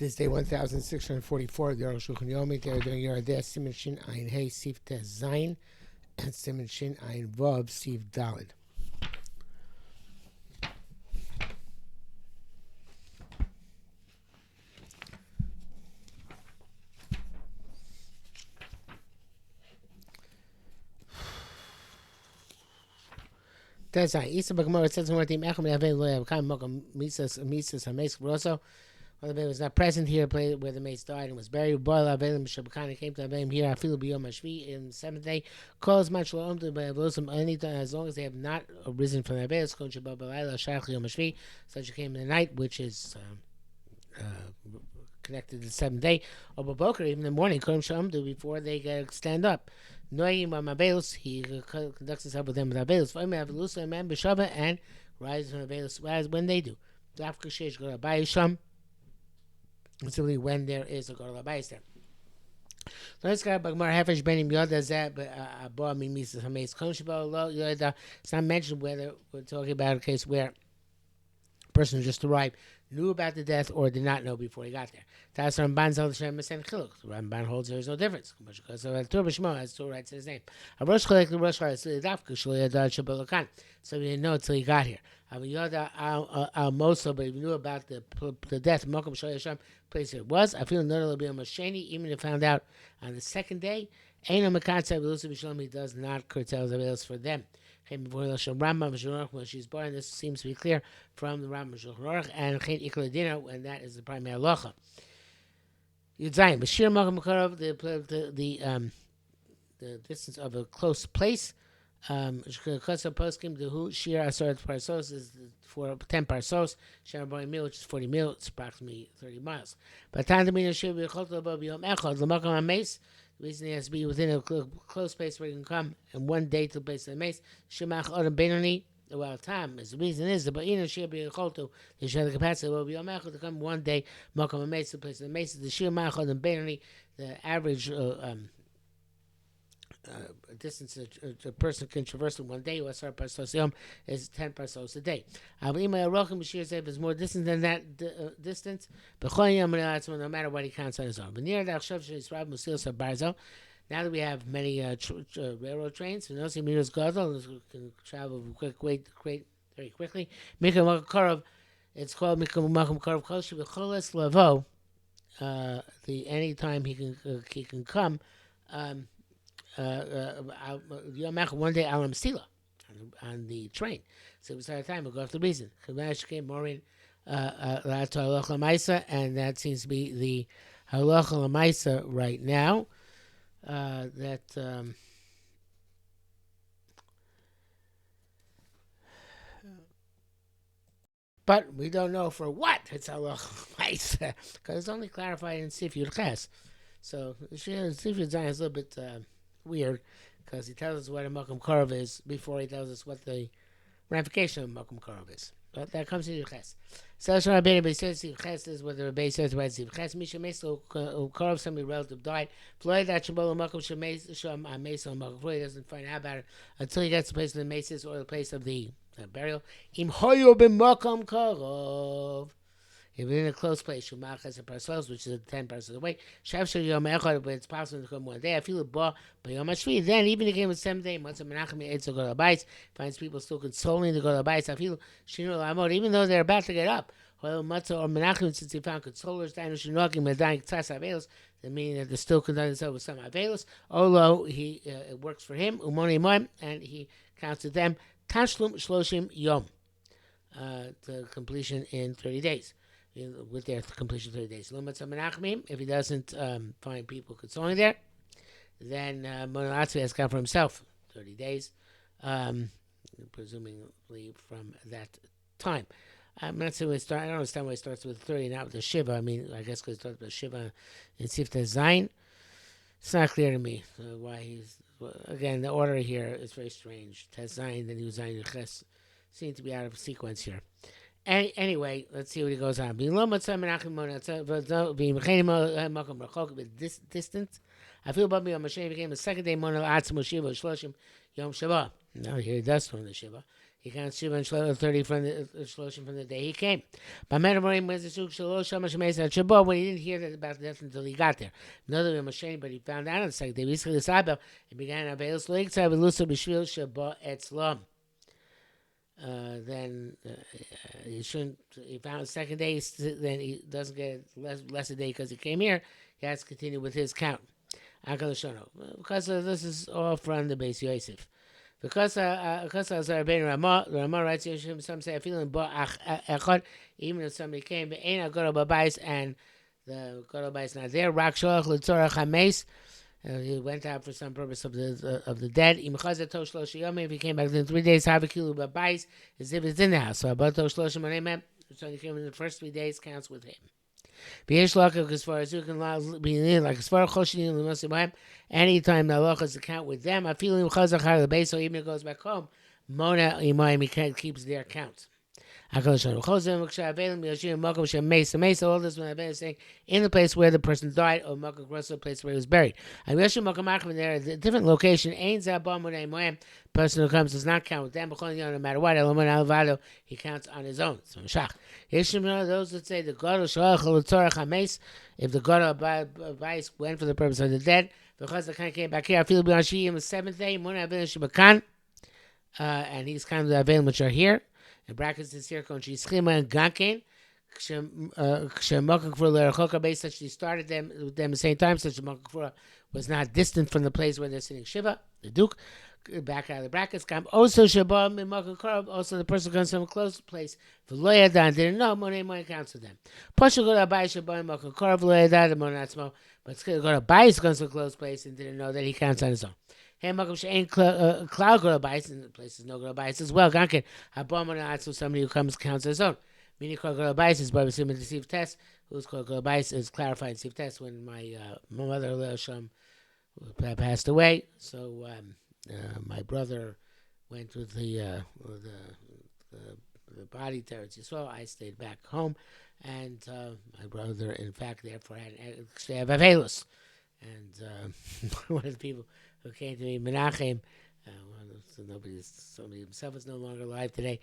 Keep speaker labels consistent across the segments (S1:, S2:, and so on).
S1: This day 1644 of the Arukh HaShulchan Yomi. They are doing Yeradeh Siman Shin Ayin Hey Sif Tez Zayin and Siman Shin Ayin Vav Sif Dalid. Tez Zayin. Isa B'Gemara it says in Tim Echem Yavei Lo Yavkam Mokum Misas Hameis Broso. Well, the was not present here, where the mace died and was buried. Boil Avelim Shabakani came to Avelim here. I feel Biyom Hashvi in the seventh day. Calls Machlo Omdu by Avosum anytime as long as they have not risen from their beds. Kon Shabbat Balayla Shach Yom Hashvi. Such came in the night, which is connected to the seventh day. Or Baboker, even in the morning, Kon Shamdu before they stand up. Noyim Mabelos, he conducts himself with them with Avelos. For him, Avelusa and Man B'Shava and rises from Avelos when they do. Dafka Shesh Gora Bayisham. Simply when there is a Gorla Bais there. Let's go back more Hefesh Benim Yoda Zeb Abba Mimis Hames Konshabo Lo Yoda. It's not mentioned whether we're talking about a case where a person who just arrived knew about the death or did not know before he got there. Tas Ramban Zal Shem Mesen Chiluk. Ramban holds there is no difference. Because of Tur B'Shmo, as Tur writes his name. Rosh Chalek the Rosh Chalek Dafka Shlo Yoda Shabalakan. So we didn't know until he got here. Yoda Al Moso, but he knew about the death. Mokum Shlo Yasham. Place it was. I feel notable be a Masheni, even if found out on the second day. Ain't no Mekatsa Velusa B'Shalom, he does not curtail the veils for them. When she's born, this seems to be clear from the Rambam Shulchan and Chen Ikladina, and that is the primary halacha. Yudzayin, Bashir Makam Makarov, the distance of a close place. Kosa Poskim, the Hu Shir Asor Parsos is for 10 parsos. Shir Boy Mil, which is 40 mil, it's approximately 30 miles. But Tandamina Shir Bichot Above Yom Echad, the Makam Ames, the reason he has to be within a close place where he can come in one day to the place of the mace. Shemach Odom Benoni, well, time is the reason is the Ba'ina Shir Bichot, they should have the capacity of Yom Echad to come one day, Makam Ames, the place of the mace. The Shir Mach Odom Benoni, the average distance a person can traverse in one day, is 10 parsos a day. If is more distant than that distance, no matter what he counts on his own. Now that we have many railroad trains, we can travel very quickly. It's called Mikam Karov Koshi Lavo. The anytime he can come. One day Alam Stila on the train. So we started time, we'll go off the reason. Morin and that seems to be the halacha l'maisa right now. But we don't know for what it's halacha l'maisa because it's only clarified in Sif Yud Ches. So Sif Yud Zayin is a little bit weird because he tells us what a Makom Karov is before he tells us what the ramification of Makom Karov is. But that comes to the Ches. So Rabbeinu says Ches is what the Rabbi says about Ches. Misha Meso Karov, somebody relative died. Floyd that Shabbat Makom Sham Meso Makom. Floyd doesn't find out about it until he gets to the place of the Maces or the place of the burial. Im Hoyo b'Makom Karov. If we're in a close place, Shumach has a parcels, which is 10 parcels away. Shavshar Yom Echad, but it's possible to come one day. I feel it by Yom Hashvi. Then, even if it came the 7th day, once a Menachem Eitz to go to Bais, finds people still consoling to go to Bais. I feel Shinu Lamot, even though they're about to get up. Well, Matzah or Menachem, since he found consolers, Dino Shinokim, Medanik Tzas Avelos, that meaning that they're still conducting themselves with some Avelos. Olo, it works for him, Umoni Moim, and he counts to them, Tashlum Shloshim Yom, to completion in 30 days. With their completion 30 days. If he doesn't find people consoling there, then Monalatsu has come for himself 30 days, presumably from that time. I'm not saying I don't understand why he starts with 30, not with the Shiva. I mean, I guess because he starts with Shiva in Sifta Zayin. It's not clear to me why he's... Again, the order here is very strange. Tez Zayin, then he was Zayin Ches. Seem to be out of sequence here. Anyway, let's see what he goes on. This distance, I feel about me on Mashiach became the second day Monal Atzmo Shiva Shloshim Yom Shiva. Now here he does from the Shiva. He counts Shiva and 30 from the Shloshim from the day he came. But Menamorim was the Suk Shalosh Shamash Mesa Shabbat when he didn't hear that about death until he got there. Another Mashane, but he found out on the second day. Basically, the Sabbath, he began Avelos Leikta Velusa Bishvil Shabbat Etzlam. Then he shouldn't. He found the second day. Then he doesn't get less a day because he came here. He has to continue with his count. Because this is all from the Beis Yosef. Because the Rama writes, some say, even if somebody came, but ain't a Gadol Babais, and the Gadol Babais not there, Rak Sholach L'Tzorach HaMeis, he went out for some purpose of the dead. If he came back in 3 days, Havikilu Babais, as if it's in the house. So about Tosh Shloshim Monem, so he came in the first 3 days, counts with him. As far as you can be like as far as anytime the halacha is to count with them, I feel the base, so even if it goes back home, Mona Imayim, he keeps their count. All this when I've saying in the place where the person died or the place where he was buried. There is a different location. Person who comes does not count with them, no matter what. He counts on his own. So those that say the God if the God of went for the purpose of the dead, because the kind came back here, I feel beyond Shiyim the seventh day, and he's kind of the Avelim which are here. In brackets this here, and she started them with them at the same time, such a Makakfura was not distant from the place where they're sitting Shiva, the Duke, back out of the brackets. Also Shabbat, also the person comes from a close place. For Loyadan didn't know, Money counts with them. Pasha go to Abai Shabbat, Makakar, Loyadan, the Monatzmo, but it's going to go to Abai, comes to a close place and didn't know that he counts on his own. Hey, Malcolm, she ain't cloud girl bias, and the place is no girl bias as well. Gankin, Habomana, so somebody who comes counts his own. Meaning, called girl bias is by the Siv test. Who's called girl bias is clarified in Siv test when my mother, Leosham, passed away. So, my brother went with the body to Eretz Yisrael. I stayed back home, and my brother, in fact, therefore had an extra Avelus. And one of the people who came to me, Menachem, somebody himself is no longer alive today.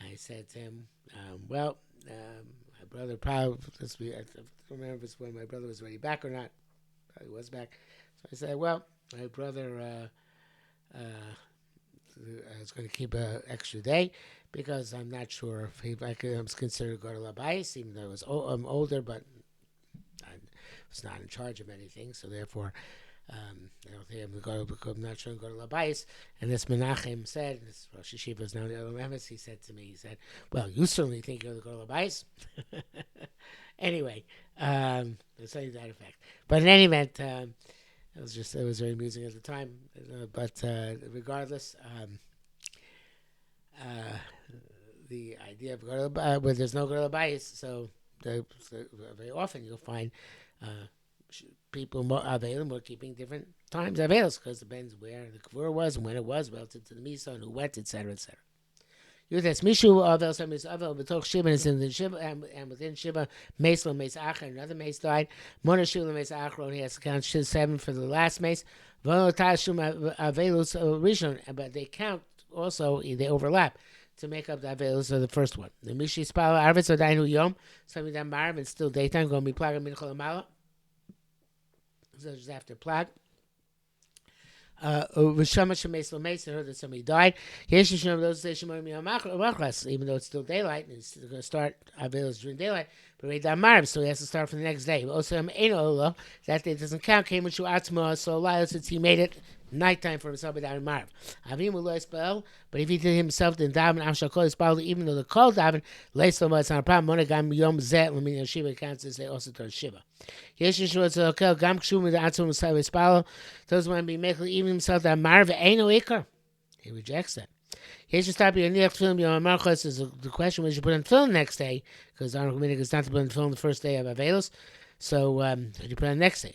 S1: I said to him, my brother probably, I don't remember if it's when my brother was already back or not. Probably was back. So I said, well, my brother is going to keep an extra day because I'm not sure if I was considered to go to Labais, even though I'm older, but I was not in charge of anything, so therefore I don't think I'm not sure to go to Labais. And this Menachem said, this Rosh Yeshiva is now the other members, he said to me, he said, well, you certainly think you're going to go to Labais. Anyway, it's something to that effect. But in any event, it was very amusing at the time. But regardless, the idea of where there's no go to Labais, so very often you'll find people available were keeping different times available because it depends where the kavur was and when it was relative to the misa and who went, etc., etc. Yudas Mishu Avel Samis Avel B'toch Shiva is in the Shiva and within Shiva Meslo Mes Acher, another Mes died. Mona Shiva Mes Acher, he has to count 7 for the last Mes. Volotashum Avelus Rishon, but they count also, they overlap to make up the Avelus of the first one. The Mishi Spal Arvitz Odainu Yom, something that Marv, it's still daytime, going to be Plag Minchol Amala. So just after Plag. V'shama shemes l'meis, I heard that somebody died. Yesh Hashem, those say Shemar Miyamachras, even though it's still daylight, and it's going to start Avelos during daylight, but Reid Marv, so he has to start from the next day. Also, that day doesn't count, came with Atzma, so Elias, since he made it nighttime for himself without a Marv. Avim will spell, but if he did himself, then Davin, Amshakol is spelled, even though the call Davin, Leislama, it's not a problem. Monogam Yom Zet, Lamin Shiva counts as they also turn Shiva. Yesh Yeshua Tzalkel, Gam Kshum, the Atzma, Messiah, Spalo, those want to be making even himself that Marv, ain't no Iker. He rejects that. Yesh Yestapi, and the film, Yom Marchos is the question was you put on film next day, because Arukh HaShulchan is not to put on film the first day of Avelos. So you put on the next day.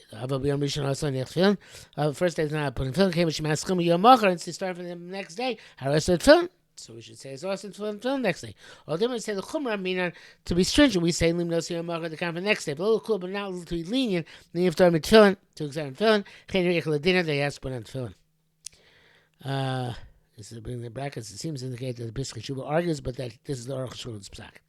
S1: First day is not put in film. Came with Shemas Yom Machar, and to start from the next day. How I said film. So we should say it's also film next day. Or then we say the Chumrah meaning to be stringent. We say Limnos Yom Machar to count for the next day. But a little cool, but not to be lenient. Then you have to start with tefillin to examine tefillin. Chen Reichel Adina, they ask to put on tefillin. This is in the brackets. It seems to indicate that the Pesach Shuba argues, but that this is the Arukh HaShulchan's psak.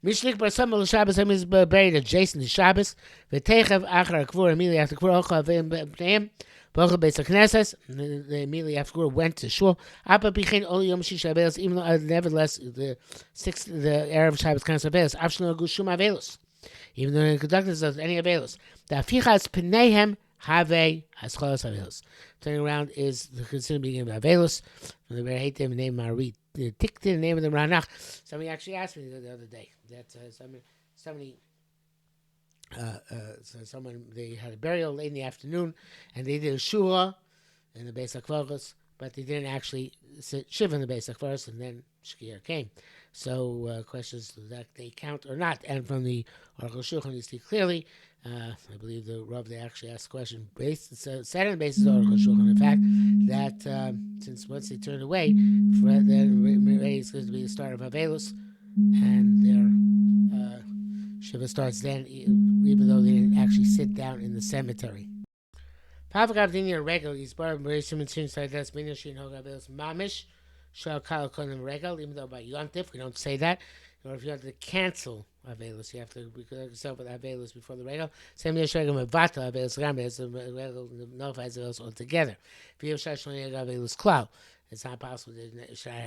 S1: Mishlik bar Samuel Shabbos is buried adjacent to Shabbos. V'teichav achar kvur immediately after kvur ocha avim b'neiim. Bocha Beis HaKnesses. They immediately after kvur went to shul. Apa b'chein ol yom shish avelos. Even though nevertheless the Erev Shabbos Knesses avelos. Avshno gu shum avelos. Even though they conducted themselves any avelos. The afichas pneihem have ascholos avelos. Turning around is the considered beginning of avelos. They very hate them name Marit. Tick the name of the Ranach. Somebody actually asked me the other day that someone they had a burial late in the afternoon and they did a shura in the Beis HaKvaros, but they didn't actually sit shiva in the Beis HaKvaros, and then Shkia came. So questions that they count or not, and from the Arukh HaShulchan you see clearly. I believe the Rav they actually asked the question set on the basis of Arukh HaShulchan, in fact, that since once they turn away, then it's going to be the start of Avelus, and their Shiva starts then, even though they didn't actually sit down in the cemetery. Pavagav Dinya Regal is bar of Marishim and Shin Side that's Minashin Hog Avelus Mamish, Shal Kal Konim Regal, even though by Yontif we don't say that. Or if you have to cancel Avelus, you have to conduct yourself with Avelus before the regal. Same Yeshagam Vata Avelus Rames, the regal nullifies Avelus altogether. If you have Shashon Avelus Cloud, it's not possible to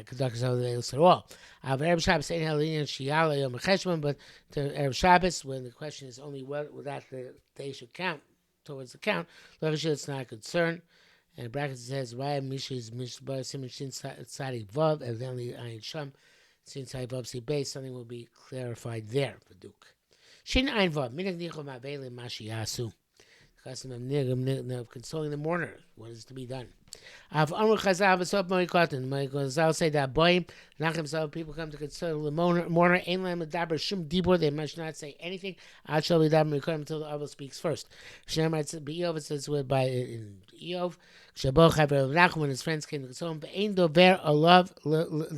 S1: conduct yourself with Avelus at all. Erev Shabbos ain't Helinian Shiala Yom Cheshvan, but to Erev Shabbos, when the question is only what that they should count towards the count, it's not a concern. And in brackets it says, why Mishis Mishbar Simon Shin Sadi Vav, evidently Ayin Sham. Since I obviously base, something will be clarified there for Duke. Shin Ein Vav, Minig Nichom Avelim Mashi Yasu. Custom of consoling the mourner. What is to be done? Av Arukh HaShulchan v'sop Moikotin. Moikotin say that boy, knock himself. People come to console the mourner. Ein lam medaber shum dibur. They must not say anything. Ad shall be daber Moikotin until the Abba speaks first. Shem might be Eov. It says by in Eov. Shaboch Haver Nachum when his friends came to console him. Ve'ein dover alav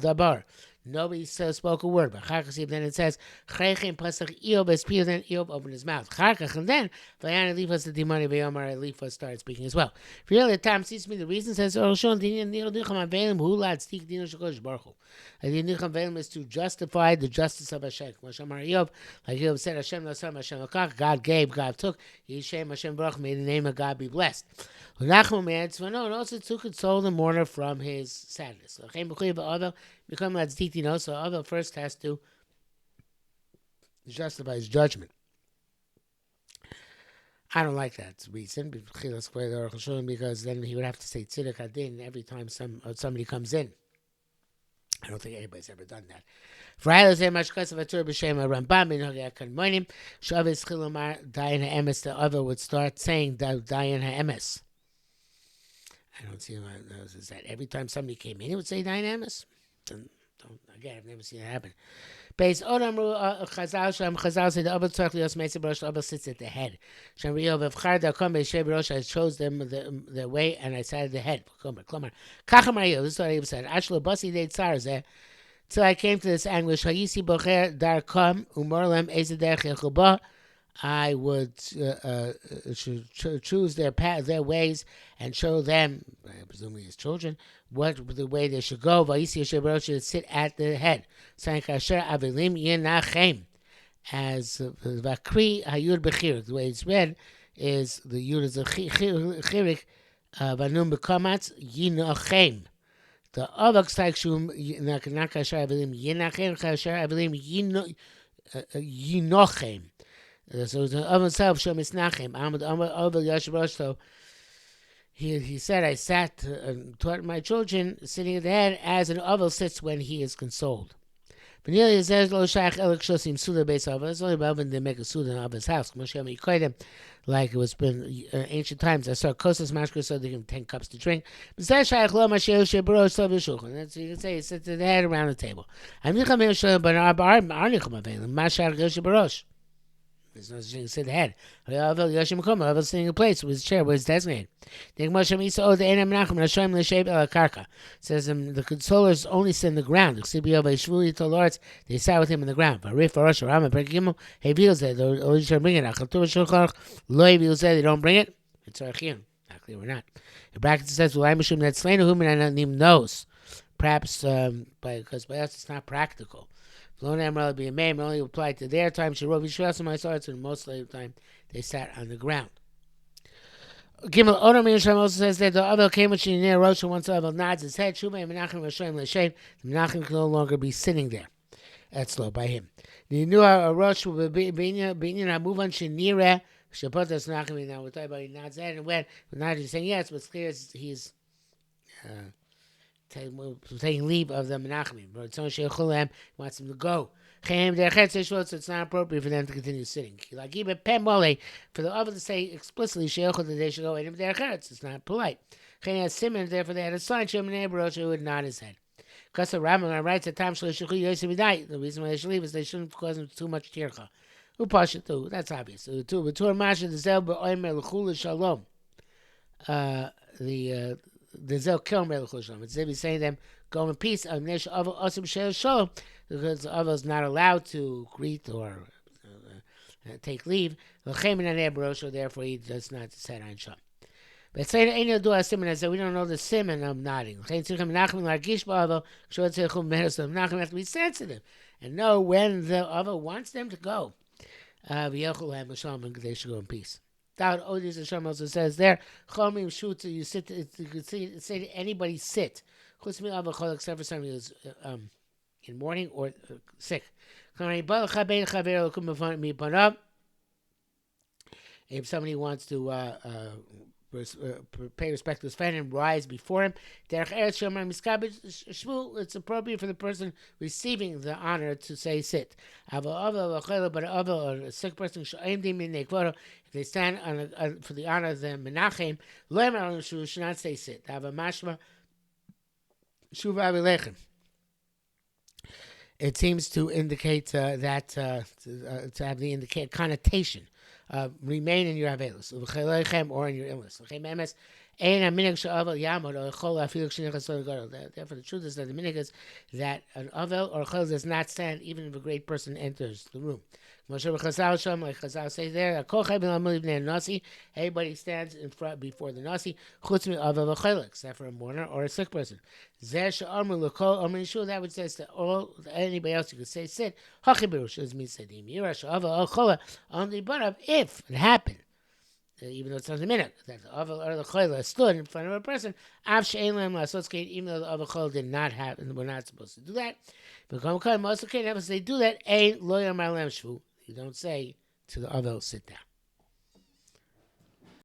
S1: dabar. Nobody spoke a word, but Charkach then it says, Chreichem Pasach Eov Espir, then Eov opened his mouth. Charkach, and then Vayan Eliphaz the Dimani Vayomar Eliphaz started speaking as well. If really the time sees me, the reason says Oroshon Dinian Nil Dicham Avelim Hulad Stik Dino Shakosh Baruch Hu. The Dicham Avelim is to justify the justice of Hashem. Moshamar Eov, like Eov said, Hashem Lasam Hashem Lakach, God gave, God took. Yishem Hashem Baruch, may the name of God be blessed. Nachum adds, no, and also to console the mourner from his sadness. So become like Tzitino, so Abel first has to justify his judgment. I don't like that reason, because then he would have to say Tziduk Adin every time somebody comes in. I don't think anybody's ever done that. The other would start saying Dayan Ha'emes. I don't see is that every time somebody came in, he would say Dayan Ha'emes. Again, I've never seen it happen. Based on Chazal said the Abba Tzarech Lios Meitzer Baruch, the Abba sits at the head. Shem Rio Vevchar Dakom Beishei Baruch, I chose them their way and I sat at the head. Klomar. Kacham Mario, this is what Abba said. Ashlo Basi Dei Tzar Zeh. Till I came to this anguish, Hayisi Bocher Dar Kom Umorlem Eze Derech Yechuba. I would choose their ways and show them, presumably his children, what the way they should go. Vayisi Yoshe Baruch should sit at the head. Saying Kasher Avelim Yenachem. As Vakri Hayud Bechir, the way it's read is the Yud is a Chirik Vanum Bekamatz Yinachem. The Avak like Shum Nakasher Avelim Yenachem Kasher Avelim Yinochem. So the of himself, Shem Isnachem, Ahmed Ovel Yasharosh. So he said, I sat and taught my children sitting at the head as an Ovel sits when he is consoled. But nearly says Lo Shach Elik Shosim Suda Beis Ovel. It's only about when they make a Suda of his house. Like it was in ancient times. I saw Kosas Mashkos, so they give him 10 cups to drink. But Shach Lo Mashel Shebrosh Sov Yeshulchan. That's you can say he sits at the head around the table. I'm Nicham Yeshulchan, but Arnicham Avelim. Mashach Yeshebrosh. There's no such thing as sit the head. Avel sitting in a place with his chair where it's designated. Says the consolers only sit in the ground. They sat with him in the ground. They don't bring it. It's not clear or not. In brackets it says, knows. perhaps because by us it's not practical. Flonam be a man only applied to their time. Shirov Yishrasim Ma'asarts, and most of the time they sat on the ground. Gimel Odom Yisrael also says that the Avel came with near Rosh, and once the Avel nods his head, Shuvah Menachem Hashem L'Shem, the Menachem can no longer be sitting there. That's low by him. The new Rosh will be Binyan Hamuvan Shenira Shapotas Menachem. Now we're talking about he nods his head, and when not he's saying yes, but it's clear he's taking leave of the Menachemim. But someone Sheichulam wants him to go. So it's not appropriate for them to continue sitting. Like even for the other to say explicitly that they should go in their heads, it's not polite. Simon, therefore they had a sign who would nod his head. Because the Rambam writes at time the reason why they should leave is they shouldn't cause them too much tircha. Who push it too? That's obvious. The Zel Kilm Melech Shalom. It's he's saying them go in peace. Because the Avel is not allowed to greet or take leave. Therefore, he does not set on Sham. But say we don't know the simon of nodding. Menachem have to be sensitive and know when the Avel wants them to go. They should go in peace. Dawud Odis Hashem also says there, Chomim Shuta, you sit, you could say to anybody sit. Except for somebody who's in mourning or sick. If somebody wants to pay respect to his friend and rise before him, it's appropriate for the person receiving the honor to say sit. But a sick person, if they stand for the honor of the Menachem, should not say sit. It seems to indicate that to have the connotation. Remain in your avelus, or in your illness. Therefore, the truth is that the minhag is that an avel or a chel does not stand even if a great person enters the room. Like Chazal say there, everybody stands in front before the nasi, except for a mourner or a sick person. That would say to all anybody else you could say sit. Only but if it happened, even though it's not a minute, that the Avel or the Chayla stood in front of a person, even though the Avel Chayla did not have, and we're not supposed to do that. But if they do that, you don't say to the Avel, sit down.